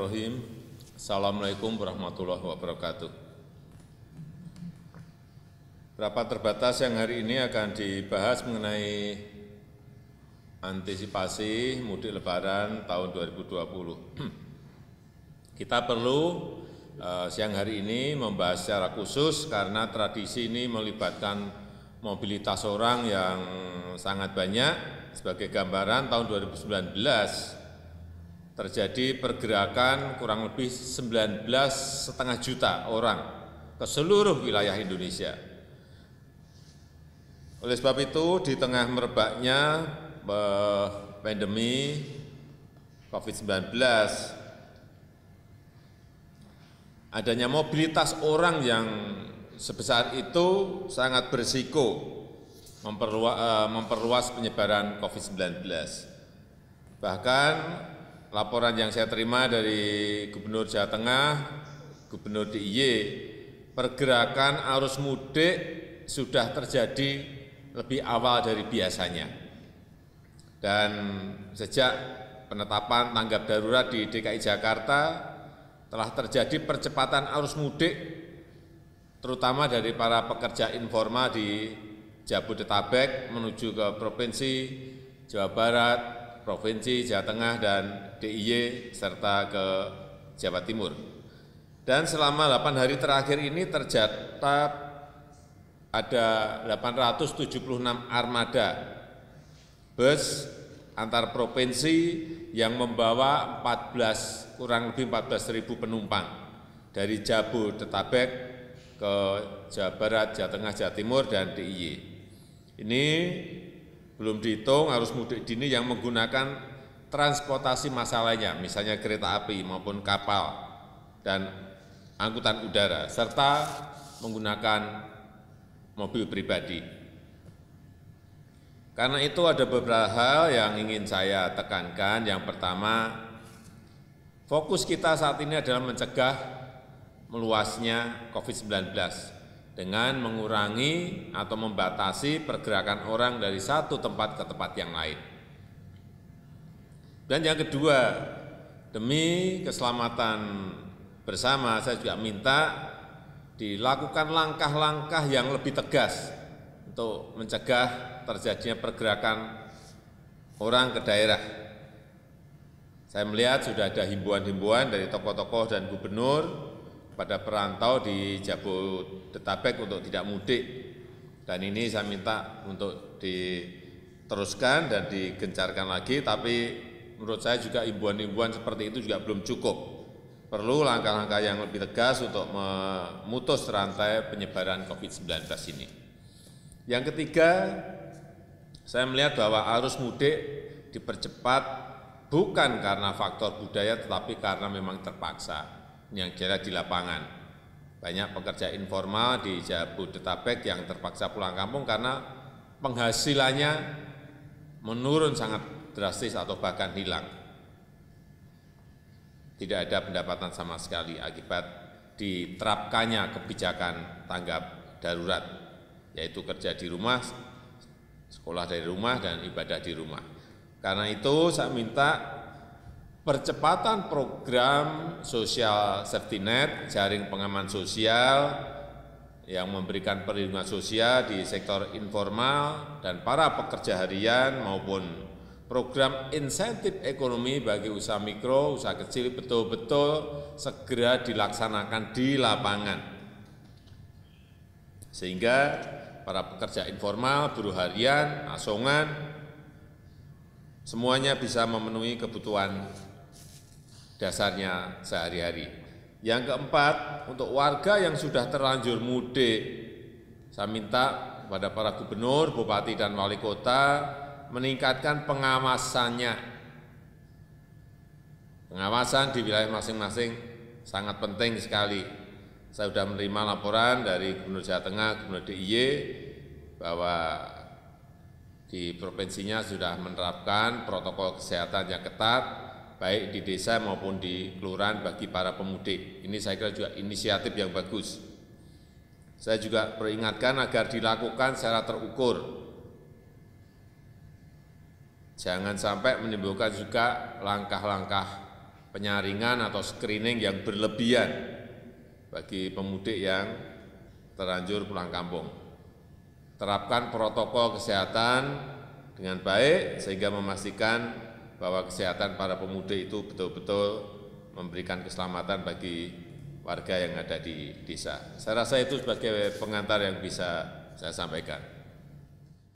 Bismillahirrahmanirrahim. Assalamualaikum warahmatullahi wabarakatuh. Rapat terbatas yang hari ini akan dibahas mengenai antisipasi mudik lebaran tahun 2020. Kita perlu siang hari ini membahas secara khusus karena tradisi ini melibatkan mobilitas orang yang sangat banyak. Sebagai gambaran tahun 2019 terjadi pergerakan kurang lebih 19,5 juta orang ke seluruh wilayah Indonesia. Oleh sebab itu, di tengah merebaknya pandemi COVID-19, adanya mobilitas orang yang sebesar itu sangat berisiko memperluas penyebaran COVID-19. Bahkan laporan yang saya terima dari Gubernur Jawa Tengah, Gubernur DIY, pergerakan arus mudik sudah terjadi lebih awal dari biasanya. Dan sejak penetapan tanggap darurat di DKI Jakarta, telah terjadi percepatan arus mudik, terutama dari para pekerja informal di Jabodetabek menuju ke Provinsi Jawa Barat, Provinsi Jawa Tengah, dan DIY, serta ke Jawa Timur. Dan selama 8 hari terakhir ini tercatat ada 876 armada bus antar provinsi yang membawa kurang lebih 14.000 penumpang dari Jabodetabek ke Jawa Barat, Jawa Tengah, Jawa Timur, dan DIY. Ini belum dihitung arus mudik dini yang menggunakan transportasi massal lainnya, misalnya kereta api maupun kapal dan angkutan udara, serta menggunakan mobil pribadi. Karena itu ada beberapa hal yang ingin saya tekankan. Yang pertama, fokus kita saat ini adalah mencegah meluasnya COVID-19 dengan mengurangi atau membatasi pergerakan orang dari satu tempat ke tempat yang lain. Dan yang kedua, demi keselamatan bersama, saya juga minta dilakukan langkah-langkah yang lebih tegas untuk mencegah terjadinya pergerakan orang ke daerah. Saya melihat sudah ada himbauan-himbauan dari tokoh-tokoh dan gubernur pada perantau di Jabodetabek untuk tidak mudik, dan ini saya minta untuk diteruskan dan digencarkan lagi. Tapi menurut saya juga himbauan-himbauan seperti itu juga belum cukup, perlu langkah-langkah yang lebih tegas untuk memutus rantai penyebaran COVID-19 ini. Yang ketiga, saya melihat bahwa arus mudik dipercepat bukan karena faktor budaya, tetapi karena memang terpaksa. Yang jelas di lapangan, banyak pekerja informal di Jabodetabek yang terpaksa pulang kampung karena penghasilannya menurun sangat drastis atau bahkan hilang. Tidak ada pendapatan sama sekali akibat diterapkannya kebijakan tanggap darurat, yaitu kerja di rumah, sekolah dari rumah, dan ibadah di rumah. Karena itu saya minta percepatan program sosial safety net, jaring pengaman sosial yang memberikan perlindungan sosial di sektor informal dan para pekerja harian, maupun program insentif ekonomi bagi usaha mikro, usaha kecil betul-betul segera dilaksanakan di lapangan. Sehingga para pekerja informal, buruh harian, asongan, semuanya bisa memenuhi kebutuhan dasarnya sehari-hari. Yang keempat, untuk warga yang sudah terlanjur mudik, saya minta kepada para gubernur, bupati, dan wali kota meningkatkan pengawasannya. Pengawasan di wilayah masing-masing sangat penting sekali. Saya sudah menerima laporan dari Gubernur Jawa Tengah, Gubernur DIY, bahwa di provinsinya sudah menerapkan protokol kesehatan yang ketat, baik di desa maupun di kelurahan bagi para pemudik. Ini saya kira juga inisiatif yang bagus. Saya juga peringatkan agar dilakukan secara terukur. Jangan sampai menimbulkan juga langkah-langkah penyaringan atau screening yang berlebihan bagi pemudik yang terlanjur pulang kampung. Terapkan protokol kesehatan dengan baik sehingga memastikan bahwa kesehatan para pemudik itu betul-betul memberikan keselamatan bagi warga yang ada di desa. Saya rasa itu sebagai pengantar yang bisa saya sampaikan.